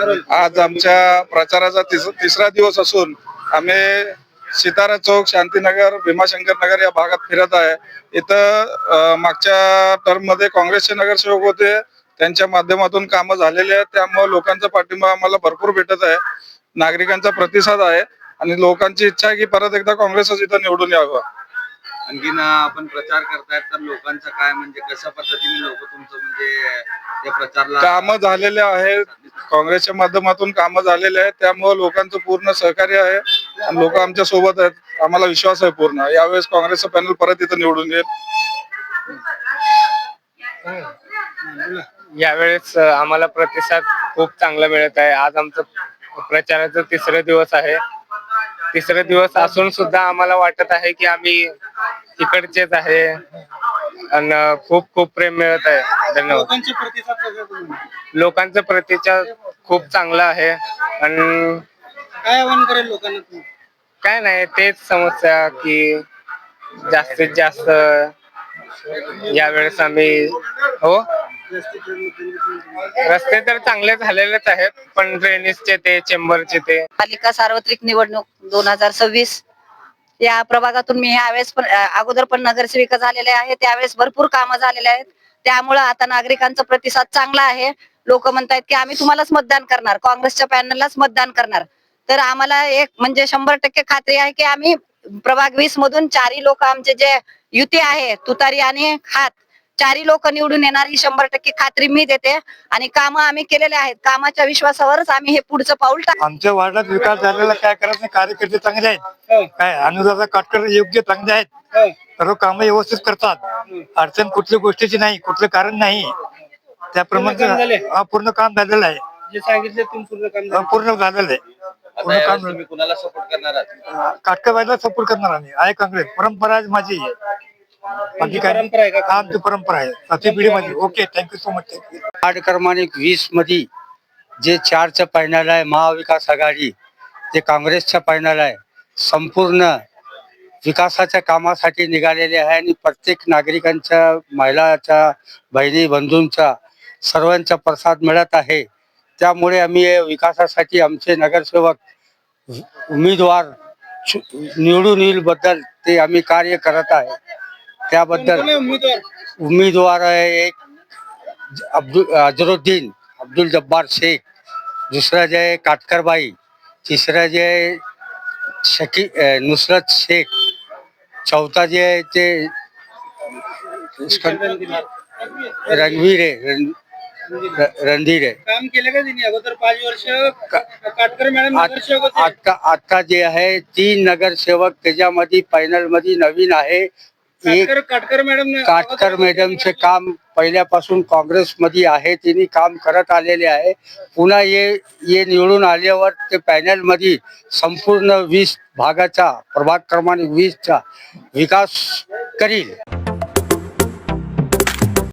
आज आमच्या प्रचाराचा तिसरा दिवस असून आम्ही सितारा चौक, शांतीनगर, भीमाशंकर नगर या भागात फिरत आहे. इथं मागच्या टर्म मध्ये काँग्रेसचे नगरसेवक होते, त्यांच्या माध्यमातून कामं झालेले आहेत. त्यामुळे लोकांचा पाठिंबा आम्हाला भरपूर भेटत आहे, नागरिकांचा प्रतिसाद आहे आणि लोकांची इच्छा आहे की परत एकदा काँग्रेसच इथं निवडून यावं. आणखीन आपण प्रचार करतायत तर लोकांचं काय, म्हणजे कशा पद्धतीने लोक तुमचं म्हणजे त्या प्रचारला कामं झालेले आहेत, काँग्रेसच्या माध्यमातून कामं झालेले आहेत. त्यामुळे लोकांचं पूर्ण सहकार्य आहे आणि लोक आमच्या सोबत आहेत. आम्हाला विश्वास आहे पूर्ण यावेळेस काँग्रेसचं पॅनल परत इथं निवडून येईल. यावेळेस आम्हाला प्रतिसाद खूप चांगला मिळत आहे. आज आमचं प्रचाराचा तिसरा दिवस आहे. तिसरा दिवस असून सुद्धा आम्हाला वाटत आहे की आम्ही इकडचेच आहे आणि खूप खूप प्रेम मिळत आहे. धन्यवाद. लोकांचा प्रतिसाद खूप चांगला आहे आणि काय आव्हान करेल लोकांना? काय नाही, तेच समस्या की जास्तीत जास्त यावेळेस आम्ही रस्ते तर चांगले झालेलेच आहेत, पण ड्रेनेजचे ते चेंबरचे ते पालिका सार्वत्रिक निवडणूक 2026 या प्रभागातून मी यावेळेस पण अगोदर पण नगरसेविका झालेले आहे. त्यावेळेस भरपूर कामं झालेले आहेत. त्यामुळे आता नागरिकांचा प्रतिसाद चांगला आहे. लोक म्हणतायत की आम्ही तुम्हालाच मतदान करणार, काँग्रेसच्या पॅनललाच मतदान करणार. तर आम्हाला एक म्हणजे 100% खात्री आहे की आम्ही प्रभाग 20 मधून चारही लोक आमचे जे युती आहे, तुतारी आणि हात चारही लोक निवडून येणार ही 100% खात्री मी देते. आणि कामं आम्ही केलेले आहेत. कामाच्या विश्वासावरच आम्ही हे पुढचं पाऊल आमच्या वार्डात विकास झालेला काय करायचं, कार्यकर्ते चांगले आहेत, काय अनुराधा काटकर योग्य चांगले आहेत, सर्व कामं व्यवस्थित करतात. अडचण कुठल्या गोष्टीची नाही, कुठलं कारण नाही. त्याप्रमाणे पूर्ण काम झालेलं आहे. जे सांगितले तुम्ही पूर्ण काम पूर्ण झालेलं आहे. पूर्ण काम तुम्ही कुणाला सपोर्ट करणार आहात? काटकरबाईला सपोर्ट करणार आम्ही. आहे काँग्रेस, परंपरा आहे माझी. बाकी काय परंपरा आहे का? आमची परंपरा आहे, सातवी पिढी माझी. Okay, thank you so much. Ward क्रमांक 20 मध्ये जे 4चं पॅनल आहे, महाविकास आघाडी, जे काँग्रेसचं पॅनल आहे, संपूर्ण विकासाच्या कामासाठी निघालेले आहे आणि प्रत्येक नागरिकांच्या, महिलांच्या, बहिणी बंधूंचा सर्वांचा प्रसाद मिळत आहे. त्यामुळे आम्ही विकासासाठी आमचे नगरसेवक उमेदवार निवडून येईल बद्दल ते आम्ही कार्य करत आहे. त्याबद्दल उमेदवार आहे एक अजरुद्दीन अब्दुल जब्बार शेख, दुसरा जे आहे काटकरबाई, तिसरा जे आहे नुसरत शेख, चौथा जे आहे ते रणवीर आहे, रणधीर आहे. काम केलं का त्यांनी अगोदर 5 वर्ष? काटकर मॅडम नगरसेवक होते. आता जे आहे 3 नगरसेवक त्याच्यामध्ये पॅनल मध्ये नवीन आहे. एक काटकर मॅडम काटकर मॅडमचे काम पहिल्यापासून काँग्रेस मध्ये आहे, तिने काम करत आलेले आहे. पुन्हा ये निवडून आल्यावर ते पॅनल मध्ये संपूर्ण 20 भागाचा, प्रभाग क्रमांक 20चा विकास करील.